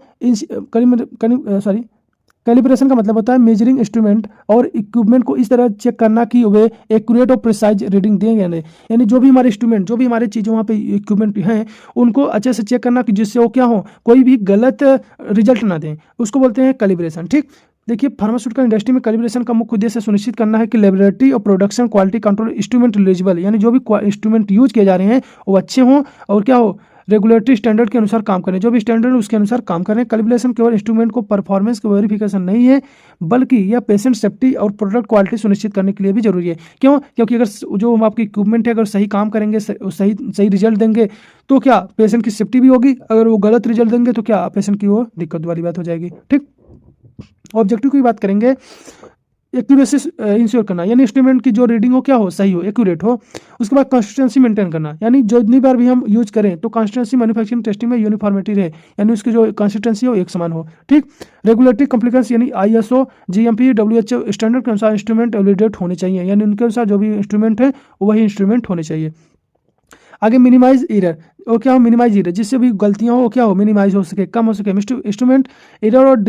कैलिब्रेशन का मतलब होता है मेजरिंग इंस्ट्रूमेंट और इक्विपमेंट को इस तरह चेक करना कि वे एक्यूरेट और प्रिसाइज रीडिंग दें या नहीं, यानी जो भी हमारे इंस्ट्रूमेंट, जो भी हमारे चीज़ें वहाँ पे इक्विपमेंट हैं उनको अच्छे से चेक करना कि जिससे वो क्या हो, कोई भी गलत रिजल्ट ना दें, उसको बोलते हैं कैलिब्रेशन। ठीक, देखिए फार्मास्यूटिकल इंडस्ट्री में कैलिब्रेशन का मुख्य उद्देश्य सुनिश्चित करना है कि लेबोरेटरी और production quality control instrument eligible, यानी जो भी इंस्ट्रूमेंट यूज किए जा रहे हैं वो अच्छे हों और क्या हो, रेगुलेटरी स्टैंडर्ड के अनुसार काम करें। जो भी स्टैंडर्ड है उसके अनुसार काम करें। कैलिब्रेशन केवल इंस्ट्रूमेंट को परफॉर्मेंस की वेरिफिकेशन नहीं है, बल्कि यह पेशेंट सेफ्टी और प्रोडक्ट क्वालिटी सुनिश्चित करने के लिए भी जरूरी है। क्यों? क्योंकि अगर जो हम आपकी इक्विपमेंट है अगर सही काम करेंगे, सही रिजल्ट देंगे तो क्या पेशेंट की सेफ्टी भी होगी, अगर वो गलत रिजल्ट देंगे तो क्या पेशेंट की वो दिक्कत वाली बात हो जाएगी। ठीक, ऑब्जेक्टिव की बात करेंगे। एक्यूरेसी इंश्योर करना, यानी इंस्ट्रूमेंट की जो रीडिंग हो क्या हो, सही हो, एक्यूरेट हो। उसके बाद कंसिस्टेंसी मेंटेन करना, यानी जितनी बार भी हम यूज करें तो कंसिस्टेंसी मैन्युफैक्चरिंग टेस्टिंग में यूनिफॉर्मिटी रहे, यानी उसकी जो कंसिस्टेंसी हो एक समान हो। ठीक, रेगुलेटरी कॉम्प्लिकेंस, यानी ISO GMP WHO स्टैंडर्ड के अनुसार इंस्ट्रूमेंट वैलिडेट होने चाहिए, यानी उनके अनुसार जो भी इंस्ट्रूमेंट है वही इंस्ट्रूमेंट होने चाहिए। आगे मिनिमाइज एरर, वो क्या हो, मिनिमाइज एरर, जिससे भी गलतियां हो क्या हो, मिनिमाइज हो सके, कम हो सके। इंस्ट्रूमेंट एरर और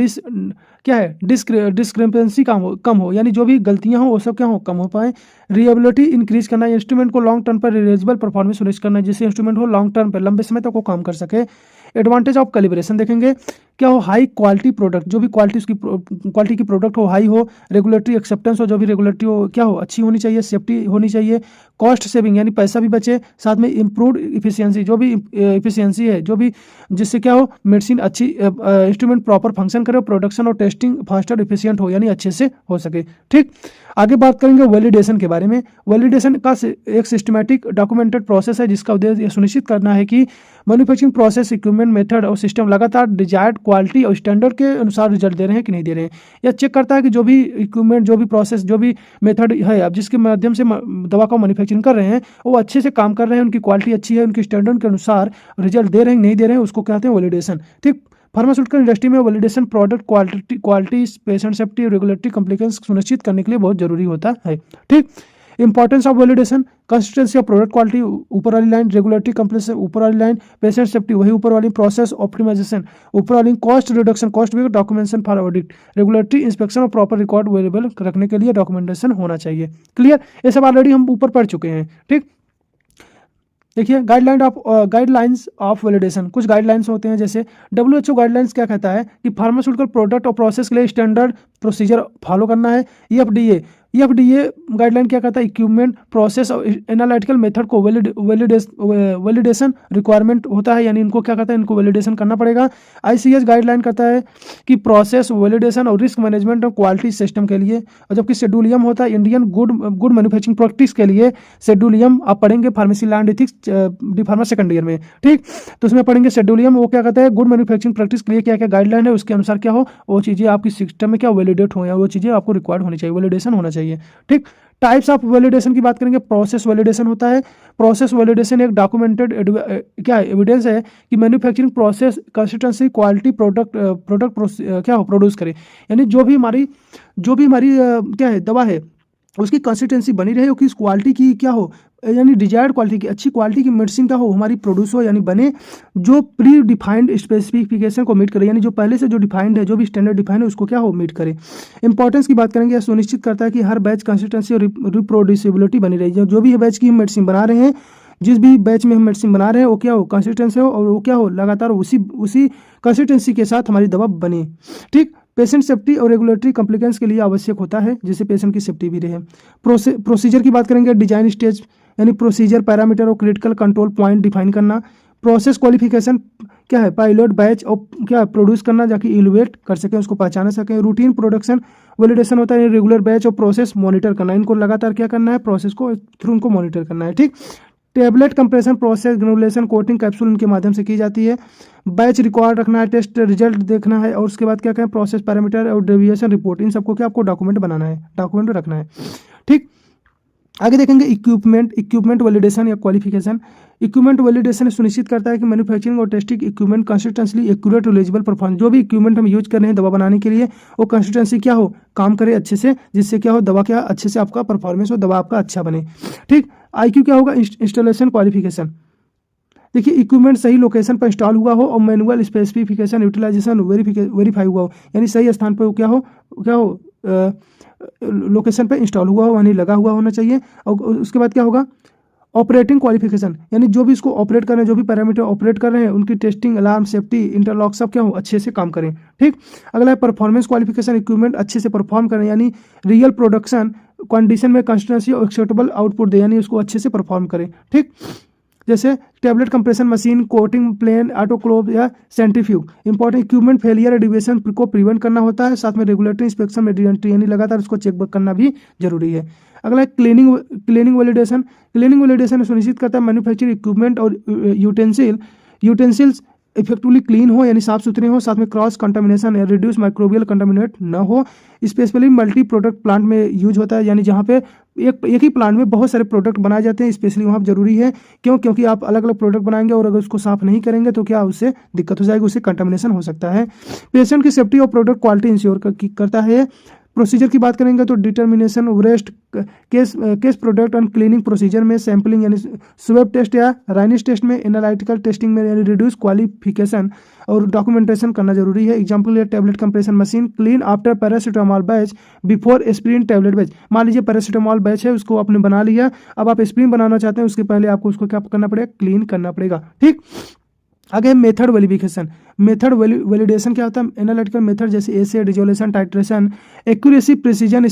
क्या है, डिस्क्रिपेंसी कम हो, यानी जो भी गलतियां हो वो सब क्या हो, कम हो पाए। रिएबिलिटी इंक्रीज करना, इंस्ट्रूमेंट को लॉन्ग टर्म पर रियूजेबल परफॉर्मेंस सुनिश्चित करना, जिससे इंस्ट्रूमेंट हो लॉन्ग टर्म पर, लंबे समय तक वो काम कर सके। एडवांटेज ऑफ कैलिब्रेशन देखेंगे। क्या हो, हाई क्वालिटी प्रोडक्ट, जो भी क्वालिटी उसकी क्वालिटी की प्रोडक्ट हो हाई हो, रेगुलेटरी एक्सेप्टेंस हो, जो भी रेगुलेटरी हो क्या हो, अच्छी होनी चाहिए, सेफ्टी होनी चाहिए, कॉस्ट सेविंग, यानी पैसा भी बचे, साथ में इम्प्रूव्ड इफिशियंसी, जो भी इफिशियंसी है, जो भी जिससे क्या हो, मेडिसिन अच्छी, इंस्ट्रूमेंट प्रॉपर फंक्शन करे, प्रोडक्शन और टेस्टिंग फास्टर इफिशियंट हो, यानी अच्छे से हो सके। ठीक, आगे बात करेंगे वैलिडेशन के बारे में। वैलिडेशन का एक सिस्टमैटिक डॉक्यूमेंटेड प्रोसेस है जिसका उद्देश्य यह सुनिश्चित करना है कि मैन्युफैक्चरिंग प्रोसेस, इक्विपमेंट, मेथड और सिस्टम लगातार डिजायर्ड क्वालिटी और स्टैंडर्ड के अनुसार रिजल्ट दे रहे हैं कि नहीं दे रहे हैं। यह चेक करता है कि जो भी इक्विपमेंट, जो भी प्रोसेस, जो भी मेथड है अब जिसके माध्यम से दवा का मैन्युफैक्चरिंग कर रहे हैं वो अच्छे से काम कर रहे हैं, उनकी क्वालिटी अच्छी है, उनकी स्टैंडर्ड के अनुसार रिजल्ट दे रहे हैं नहीं दे रहे हैं, उसको कहते हैं वैलिडेशन। ठीक, फार्मास्यूटिकल इंडस्ट्री में validation product quality patient safety, regulatory compliance सुनिश्चित करने के लिए बहुत जरूरी होता है। ठीक, importance of validation, consistency of product quality ऊपर वाली लाइन, रेगुलेटरी कॉम्प्लिकेंस ऊपर वाली लाइन, पेशेंट सेफ्टी वही ऊपर वाली, प्रोसेस ऑप्टिमाइजेशन ऊपर वाली, कॉस्ट रिडक्शन, कॉस्ट भी, documentation for audit, regulatory inspection और प्रॉपर रिकॉर्ड अवेलेबल रखने के लिए डॉक्यूमेंटेशन होना चाहिए। क्लियर, ये सब ऑलरेडी हम ऊपर पढ़ चुके हैं। ठीक, देखिए गाइडलाइंस ऑफ वैलिडेशन, कुछ गाइडलाइंस होते हैं, जैसे WHO गाइडलाइंस क्या कहता है कि फार्मास्यूटिकल प्रोडक्ट और प्रोसेस के लिए स्टैंडर्ड प्रोसीजर फॉलो करना है। FDA गाइडलाइन क्या कहता है, इक्विपमेंट, प्रोसेस और एनालिटिकल मेथड को वैलिडेशन रिक्वायरमेंट होता है, यानी इनको क्या कहता है, इनको वैलिडेशन करना पड़ेगा। ICH गाइडलाइन कहता है कि प्रोसेस वैलिडेशन और रिस्क मैनेजमेंट और क्वालिटी सिस्टम के लिए, और जबकि शेड्यूलियम होता है इंडियन गुड मैन्युफैक्चरिंग प्रैक्टिस के लिए। शेड्यूलियम आप पढ़ेंगे pharmacy land ethics D pharma second year में। ठीक, तो उसमें पढ़ेंगे शेड्यूलियम, वो क्या कहता है, गुड मैन्युफैक्चरिंग प्रैक्टिस के लिए क्या क्या गाइडलाइन है, उसके अनुसार क्या हो, वो चीज़ें आपकी सिस्टम में क्या वैलिडेट हो, या वो चीज़ें आपको रिक्वायर्ड होनी चाहिए, वैलिडेशन होना चाहिए। ठीक, टाइप्स ऑफ वैलिडेशन की बात करेंगे। प्रोसेस वैलिडेशन होता है। प्रोसेस वैलिडेशन एक डॉक्यूमेंटेड क्या एविडेंस है कि manufacturing process consistency quality product क्या हो प्रोड्यूस करे, यानी जो भी हमारी क्या है दवा है उसकी कंसिस्टेंसी बनी रहे, कि उस क्वालिटी की क्या हो, यानी डिजायर्ड क्वालिटी की, अच्छी क्वालिटी की मेडिसिन क्या हो हमारी प्रोड्यूस हो, यानी बने, जो प्री डिफाइंड स्पेसिफिकेशन को मीट करे, यानी जो पहले से जो डिफाइंड है, जो भी स्टैंडर्ड डिफाइंड है उसको क्या हो मीट करे। इंपॉर्टेंस की बात करेंगे, यह सुनिश्चित करता है कि हर बैच कंसिस्टेंसी और रिप्रोड्यूसिबिलिटी बनी रही, जो भी बैच की हम मेडिसिन बना रहे हैं, जिस भी बैच में हम मेडिसिन बना रहे हैं वो क्या हो कंसिस्टेंसी हो, और वो क्या हो लगातार उसी कंसिस्टेंसी के साथ हमारी दवा बने। ठीक, पेशेंट सेफ्टी और रेगुलेटरी कॉम्प्लिकेंस के लिए आवश्यक होता है, जिससे पेशेंट की सेफ्टी भी रहे। प्रोसीजर की बात करेंगे। डिजाइन स्टेज, यानी प्रोसीजर, पैरामीटर और क्रिटिकल कंट्रोल पॉइंट डिफाइन करना। प्रोसेस क्वालिफिकेशन क्या है, पायलट बैच और क्या प्रोड्यूस करना, जाके इवेलुएट कर सकें, उसको पहचान सकें। रूटीन प्रोडक्शन वैलिडेशन होता है, रेगुलर बैच और प्रोसेस मॉनिटर करना, इनको लगातार क्या करना है, प्रोसेस को थ्रू उनको मॉनिटर करना है। ठीक, tablet compression process, granulation, coating, capsule इनके माध्यम से की जाती है। बैच रिकॉर्ड रखना है, टेस्ट रिजल्ट देखना है, और उसके बाद क्या कहें, प्रोसेस पैरामीटर और डेविएशन रिपोर्ट, इन सबको क्या आपको डॉक्यूमेंट बनाना है, डॉक्यूमेंट रखना है। ठीक, आगे देखेंगे इक्विपमेंट वैलिडेशन या क्वालिफिकेशन। इक्विपमेंट वैलिडेशन सुनिश्चित करता है कि मैन्युफैक्चरिंग और testing equipment consistently accurate reliable perform, जो भी इक्विपमेंट हम यूज कर रहे हैं दवा बनाने के लिए वो कंसिस्टेंसी क्या हो, काम करे अच्छे से, जिससे क्या हो दवा क्या अच्छे से आपका परफॉर्मेंस हो, दवा आपका अच्छा बने। ठीक, IQ क्या होगा, इंस्टॉलेशन क्वालिफिकेशन। देखिए इक्विपमेंट सही लोकेशन पर इंस्टॉल हुआ हो और मैनुअल स्पेसिफिकेशन यूटिलाइजेशन वेरीफाई हुआ हो, यानी सही स्थान पर क्या हो लोकेशन पे इंस्टॉल हुआ हो, यानी लगा हुआ होना चाहिए। और उसके बाद क्या होगा, ऑपरेटिंग क्वालिफिकेशन, यानी जो भी इसको ऑपरेट कर रहे हैं, जो भी पैरामीटर ऑपरेट कर रहे हैं उनकी टेस्टिंग, अलार्म, सेफ्टी, इंटरलॉक सब क्या हो अच्छे से काम करें। ठीक, अगला है परफॉर्मेंस क्वालिफिकेशन, इक्विपमेंट अच्छे से परफॉर्म करें, यानी रियल प्रोडक्शन कंडीशन में कंसिस्टेंसी और एक्सेप्टेबल आउटपुट दे, यानी उसको अच्छे से परफॉर्म करें। ठीक, जैसे tablet compression machine, coating plane, autoclave या सेंट्रीफ्यूग। इंपॉर्टेंट इक्विपमेंट फेलियर और डिविएशन को प्रिवेंट करना होता है, साथ में रेगुलेटरी इंस्पेक्शन में रीएंट्री, यानी लगातार उसको चेक करना भी जरूरी है। अगला है क्लीनिंग वैलिडेशन। क्लीनिंग वैलिडेशन सुनिश्चित करता है मैन्युफैक्चरिंग इक्विपमेंट और यूटेंसिल्स इफेक्टिवली क्लीन हो, यानी साफ सुथरे हो, साथ में क्रॉस कंटामिनेशन या रिड्यूस माइक्रोबियल कंटामिनेट न हो। स्पेशली मल्टी प्रोडक्ट प्लांट में यूज होता है, यानी जहाँ पे एक ही प्लांट में बहुत सारे प्रोडक्ट बनाए जाते हैं, स्पेशली वहाँ जरूरी है। क्योंकि आप अलग अलग प्रोडक्ट बनाएंगे और अगर उसको साफ नहीं करेंगे तो क्या उससे दिक्कत हो जाएगी, उससे कंटामिनेशन हो सकता है। पेशेंट की सेफ्टी और प्रोडक्ट क्वालिटी इंश्योर करता है। प्रोसीजर की बात करेंगे तो determination rest case product and cleaning procedure में सैम्पलिंग यानी स्वेब टेस्ट या राइनिस टेस्ट में, एनालिटिकल टेस्टिंग में यानी रिड्यूस क्वालिफिकेशन और डॉक्यूमेंटेशन करना जरूरी है। एग्जांपल है tablet compression machine clean after paracetamol batch before aspirin tablet batch. मान लीजिए पैरासीटामोल बैच है, उसको आपने बना लिया, अब आप एस्पिरिन बनाना चाहते हैं, उसके पहले आपको उसको क्या करना पड़ेगा, क्लीन करना पड़ेगा। ठीक, आगे मेथड वेरिफिकेशन। मेथड वैलिडेशन क्या होता है, एनालिटिकल मेथड जैसे assay, resolution, titration, accuracy, precision,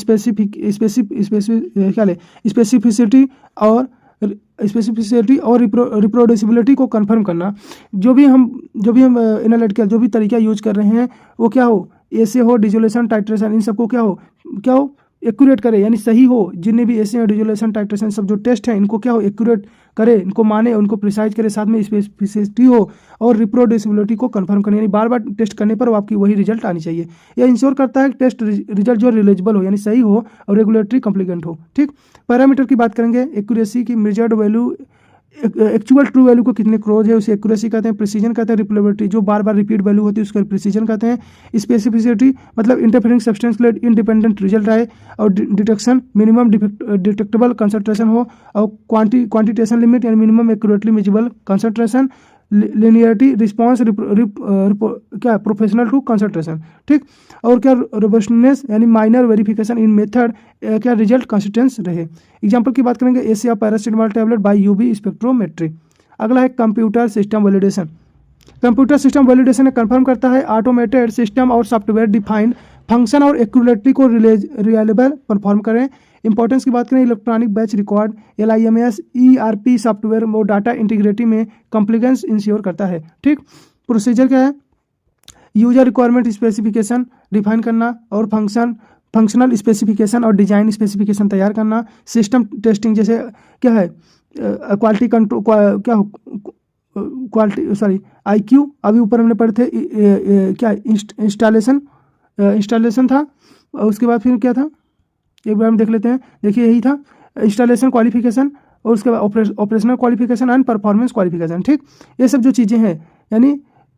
specificity और रिप्रोड्यूसिबिलिटी को कंफर्म करना। जो भी हम एनालिटिकल जो भी तरीका यूज कर रहे हैं वो क्या हो, एसे हो, डिजोल्यूशन, टाइट्रेशन, इन सबको क्या हो एक्यूरेट करे, यानी सही हो। जितने भी एसे डिजोल्यूशन, टाइट्रेशन सब जो टेस्ट हैं इनको क्या हो एक्यूरेट करे, इनको माने, उनको प्रिसाइज करे, साथ में स्पेसिफिसिटी हो और रिप्रोड्यूसिबिलिटी को कंफर्म करनी, यानी बार बार टेस्ट करने पर आपकी वही रिजल्ट आनी चाहिए। यह इंश्योर करता है कि टेस्ट रिजल्ट जो रिलीजेबल हो, यानी सही हो और रेगुलेटरी कॉम्प्लिकेंट हो। ठीक, पैरामीटर की बात करेंगे, एक्यूरेसी की measured value, actual true value को कितने क्लोज है उसे एक्यूरेसी कहते हैं। प्रिसीजन कहते हैं रिप्लेबिलिटी, जो बार बार रिपीट वैल्यू होती है उसको प्रिसीजन कहते हैं। स्पेसिफिसिटी मतलब इंटरफेरिंग सब्सटेंस के लिए इंडिपेंडेंट रिजल्ट आए। और डिटेक्शन मिनिमम डिटेक्टेबल कंसंट्रेशन हो। और क्वांटिटेशन लिमिट यानी minimum accurately measurable concentration. Linearity response क्या प्रोफेशनल टू कंसंट्रेशन। ठीक, और क्या रोबस्टनेस यानी माइनर वेरिफिकेशन इन मेथड क्या रिजल्ट कंसिस्टेंस रहे। एग्जांपल की बात करेंगे assay paracetamol tablet by UV spectrometry. अगला है computer system validation. Computer system validation confirm करता है ऑटोमेटेड सिस्टम और सॉफ्टवेयर डिफाइंड फंक्शन और एक्यूरेटली को रिलायबल परफॉर्म करें। इंपॉर्टेंस की बात करें electronic batch record, LIMS, ERP software और डाटा इंटीग्रिटी में कॉम्प्लिकेंस इंश्योर करता है। ठीक, प्रोसीजर क्या है, यूजर रिक्वायरमेंट स्पेसिफिकेशन डिफाइन करना और फंक्शनल स्पेसिफिकेशन और डिजाइन स्पेसिफिकेशन तैयार करना। सिस्टम टेस्टिंग जैसे क्या है, क्वालिटी कंट्रोल IQ अभी ऊपर हमने पढ़े थे, क्या इंस्टॉलेशन था। उसके बाद फिर क्या था, एक बार हम देख लेते हैं। देखिए यही था इंस्टॉलेशन क्वालिफिकेशन, और उसके बाद operational qualification and performance qualification. ठीक, ये सब जो चीज़ें हैं, यानी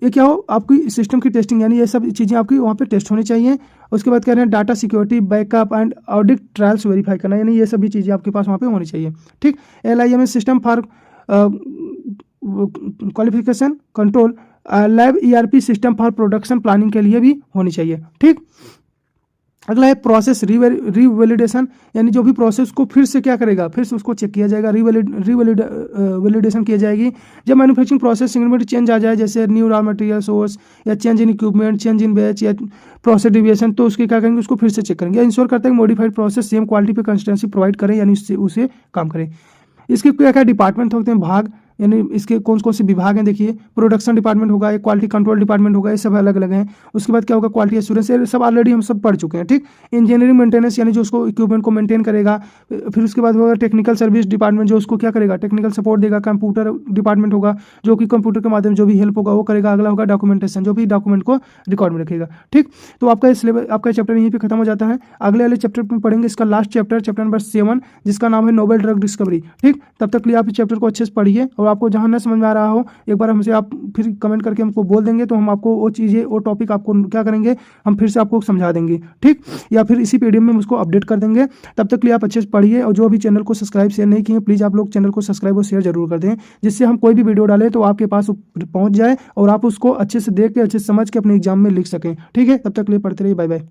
ये क्या हो आपकी सिस्टम की टेस्टिंग, यानी ये सब चीज़ें आपकी वहाँ पे टेस्ट होनी चाहिए। उसके बाद कह रहे हैं data security, backup and audit trials verify करना, यानी ये सभी चीज़ें आपके पास वहाँ पे होनी चाहिए। ठीक, LIMS system for qualification control, lab ERP system for production planning के लिए भी होनी चाहिए। ठीक, अगला है प्रोसेस रीवैलिडेशन, यानी जो भी प्रोसेस को फिर से क्या करेगा, फिर से उसको चेक किया जाएगा, रीवैलिडेशन किया जाएगी। जब मैन्युफैक्चरिंग प्रोसेस सिग्निफिकेंट चेंज आ जाए, जैसे न्यू रॉ मटेरियल सोर्स या change in equipment, change in batch या प्रोसेस डिविएशन, तो उसके क्या करेंगे, उसको फिर से चेक करेंगे। इंश्योर करता है कि मॉडिफाइड प्रोसेस सेम क्वालिटी पे कंसिस्टेंसी प्रोवाइड करें, यानी उसे काम करें। इसके क्या क्या डिपार्टमेंट होते हैं, भाग यानी इसके कौन कौन से विभाग हैं देखिए, प्रोडक्शन डिपार्टमेंट होगा, एक क्वालिटी कंट्रोल डिपार्टमेंट होगा, ये सब अलग अलग हैं। उसके बाद क्या होगा, क्वालिटी एश्योरेंस, ये सब ऑलरेडी हम सब पढ़ चुके हैं, ठीक। इंजीनियरिंग मेंटेनेंस यानी जो उसको इक्विपमेंट को मेंटेन करेगा। फिर उसके बाद होगा टेक्निकल सर्विस डिपार्टमेंट, जो उसको क्या करेगा, टेक्निकल सपोर्ट देगा। कंप्यूटर डिपार्टमेंट होगा, जो कि कंप्यूटर के माध्यम जो भी हेल्प होगा वो करेगा। अगला होगा डॉक्यूमेंटेशन, जो भी डॉक्यूमेंट को रिकॉर्ड में रखेगा, ठीक। तो आपका सिलेबस, आपका चैप्टर यहीं पे खत्म हो जाता है। अगले वाले चैप्टर में पढ़ेंगे इसका लास्ट चैप्टर, चैप्टर नंबर 7, जिसका नाम है नोवेल ड्रग डिस्कवरी, ठीक। तब तक के लिए आप इस चैप्टर को अच्छे से पढ़िए, और आपको जहां ना समझ में आ रहा हो एक बार हमसे आप फिर कमेंट करके हमको बोल देंगे, तो हम आपको वो चीज़ें, वो टॉपिक आपको क्या करेंगे, हम फिर से आपको समझा देंगे, ठीक। या फिर इसी पीडीएफ में उसको अपडेट कर देंगे। तब तक के लिए आप अच्छे से पढ़िए, और जो अभी चैनल को सब्सक्राइब शेयर नहीं किए, प्लीज़ आप लोग चैनल को सब्सक्राइब और शेयर जरूर कर दें, जिससे हम कोई भी वीडियो डालें तो आपके पास पहुंच जाए और आप उसको अच्छे से देख के, अच्छे से समझ के अपने एग्जाम में लिख सकें, ठीक है। तब तक के लिए पढ़ते रहिए, बाय बाय।